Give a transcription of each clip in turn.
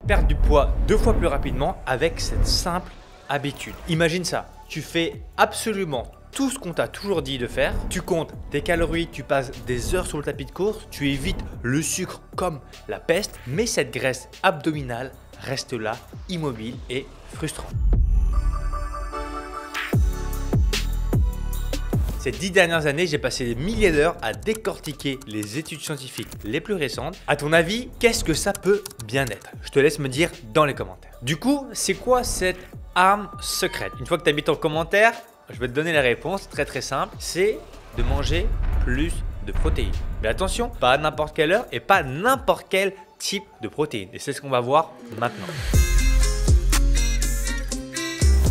perdre du poids 2 fois plus rapidement avec cette simple habitude. Imagine ça, tu fais absolument tout ce qu'on t'a toujours dit de faire, tu comptes tes calories, tu passes des heures sur le tapis de course, tu évites le sucre comme la peste, mais cette graisse abdominale reste là, immobile et frustrante. Ces 10 dernières années, j'ai passé des milliers d'heures à décortiquer les études scientifiques les plus récentes. À ton avis, qu'est-ce que ça peut bien être? Je te laisse me dire dans les commentaires. Du coup, c'est quoi cette arme secrète? Une fois que tu as mis ton commentaire, je vais te donner la réponse, très simple. C'est de manger plus de protéines. Mais attention, pas à n'importe quelle heure et pas n'importe quel type de protéines. Et c'est ce qu'on va voir maintenant.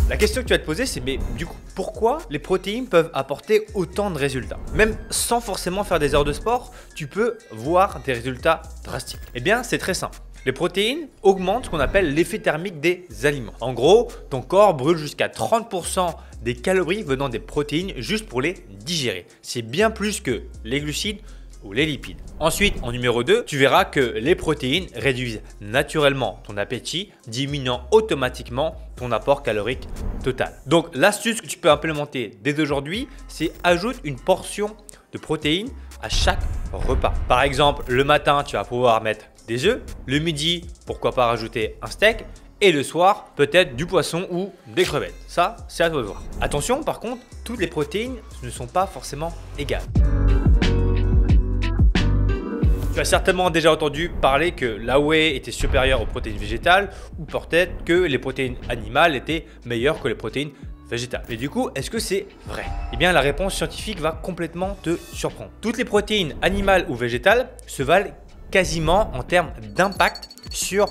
La question que tu vas te poser, c'est mais du coup, pourquoi les protéines peuvent apporter autant de résultats? Même sans forcément faire des heures de sport, tu peux voir des résultats drastiques. Eh bien, c'est très simple. Les protéines augmentent ce qu'on appelle l'effet thermique des aliments. En gros, ton corps brûle jusqu'à 30% des calories venant des protéines juste pour les digérer. C'est bien plus que les glucides ou les lipides. Ensuite, en numéro 2, tu verras que les protéines réduisent naturellement ton appétit, diminuant automatiquement ton apport calorique total. Donc, l'astuce que tu peux implémenter dès aujourd'hui, c'est ajoute une portion de protéines à chaque repas. Par exemple, le matin, tu vas pouvoir mettre des œufs, le midi, pourquoi pas rajouter un steak, et le soir, peut-être du poisson ou des crevettes. Ça, c'est à toi de voir. Attention, par contre, toutes les protéines ne sont pas forcément égales. Tu as certainement déjà entendu parler que la whey était supérieure aux protéines végétales ou peut-être que les protéines animales étaient meilleures que les protéines végétales. Mais du coup, est-ce que c'est vrai? Eh bien, la réponse scientifique va complètement te surprendre. Toutes les protéines animales ou végétales se valent quasiment en termes d'impact sur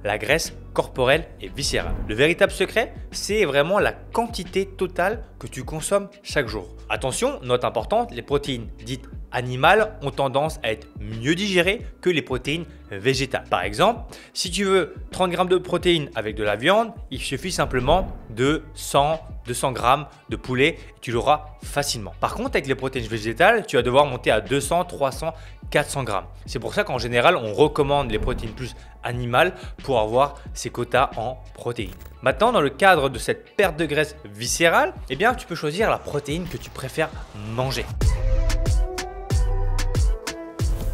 la graisse corporelle et viscérale. Le véritable secret, c'est vraiment la quantité totale que tu consommes chaque jour. Attention, note importante, les protéines dites animales ont tendance à être mieux digérées que les protéines végétales. Par exemple, si tu veux 30 g de protéines avec de la viande, il suffit simplement de 100-200 g de poulet et tu l'auras facilement. Par contre, avec les protéines végétales, tu vas devoir monter à 200, 300, 400 g. C'est pour ça qu'en général, on recommande les protéines plus animales pour avoir ces quotas en protéines. Maintenant, dans le cadre de cette perte de graisse viscérale, eh bien, tu peux choisir la protéine que tu préfères manger.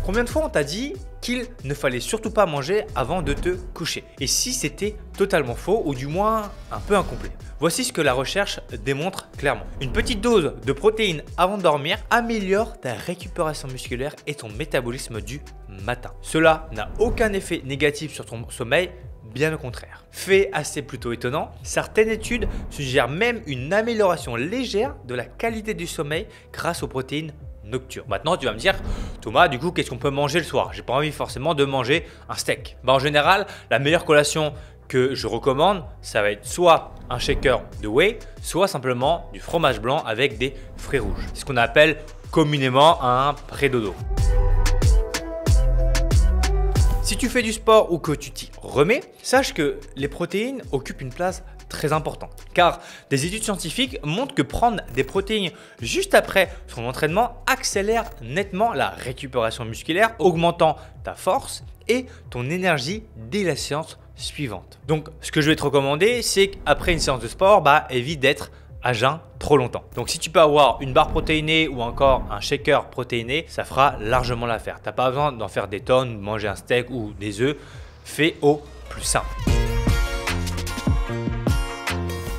Combien de fois on t'a dit qu'il ne fallait surtout pas manger avant de te coucher? Et si c'était totalement faux ou du moins un peu incomplet? Voici ce que la recherche démontre clairement. Une petite dose de protéines avant de dormir améliore ta récupération musculaire et ton métabolisme du matin. Cela n'a aucun effet négatif sur ton sommeil, bien au contraire. Fait assez plutôt étonnant, certaines études suggèrent même une amélioration légère de la qualité du sommeil grâce aux protéines nocturne. Maintenant, tu vas me dire, Thomas, du coup, qu'est-ce qu'on peut manger le soir? J'ai pas envie forcément de manger un steak. En général, la meilleure collation que je recommande, ça va être soit un shaker de whey, soit simplement du fromage blanc avec des fruits rouges. C'est ce qu'on appelle communément un pré-dodo. Si tu fais du sport ou que tu t'y remets, sache que les protéines occupent une place très importante. Car des études scientifiques montrent que prendre des protéines juste après son entraînement accélère nettement la récupération musculaire, augmentant ta force et ton énergie dès la séance suivante. Donc, ce que je vais te recommander, c'est qu'après une séance de sport, évite d'être à jeun trop longtemps. Donc, si tu peux avoir une barre protéinée ou encore un shaker protéiné, ça fera largement l'affaire. Tu n'as pas besoin d'en faire des tonnes, de manger un steak ou des œufs. Fais au plus simple.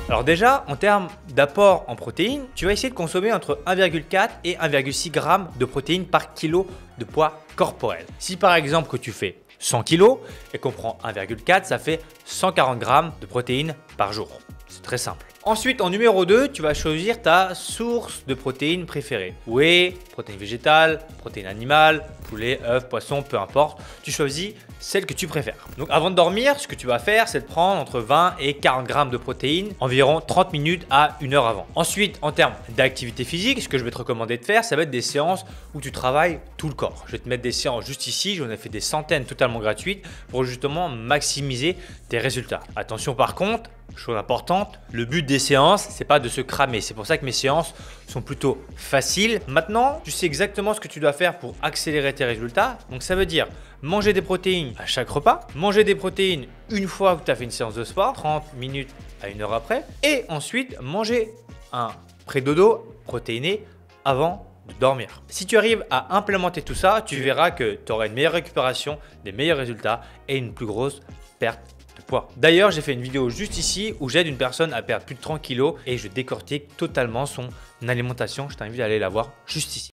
Alors déjà, en termes d'apport en protéines, tu vas essayer de consommer entre 1,4 et 1,6 g de protéines par kilo de poids corporel. Si par exemple que tu fais 100 kg et qu'on prend 1,4, ça fait 140 g de protéines par jour. C'est très simple. Ensuite, en numéro 2, tu vas choisir ta source de protéines préférée. Whey, protéines végétales, protéines animales, poulet, œufs, poisson, peu importe. Tu choisis celle que tu préfères. Donc avant de dormir, ce que tu vas faire, c'est de prendre entre 20 et 40 g de protéines environ 30 minutes à 1 heure avant. Ensuite, en termes d'activité physique, ce que je vais te recommander de faire, ça va être des séances où tu travailles tout le corps. Je vais te mettre des séances juste ici, j'en ai fait des centaines totalement gratuites pour justement maximiser tes résultats. Attention par contre, chose importante, le but des des séances, c'est pas de se cramer. C'est pour ça que mes séances sont plutôt faciles. Maintenant, tu sais exactement ce que tu dois faire pour accélérer tes résultats. Donc ça veut dire manger des protéines à chaque repas, manger des protéines une fois que tu as fait une séance de sport, 30 minutes à 1 heure après, et ensuite manger un pré-dodo protéiné avant de dormir. Si tu arrives à implémenter tout ça, tu verras que tu auras une meilleure récupération, des meilleurs résultats et une plus grosse perte de poids. D'ailleurs, j'ai fait une vidéo juste ici où j'aide une personne à perdre plus de 30 kg et je décortique totalement son alimentation. Je t'invite à aller la voir juste ici.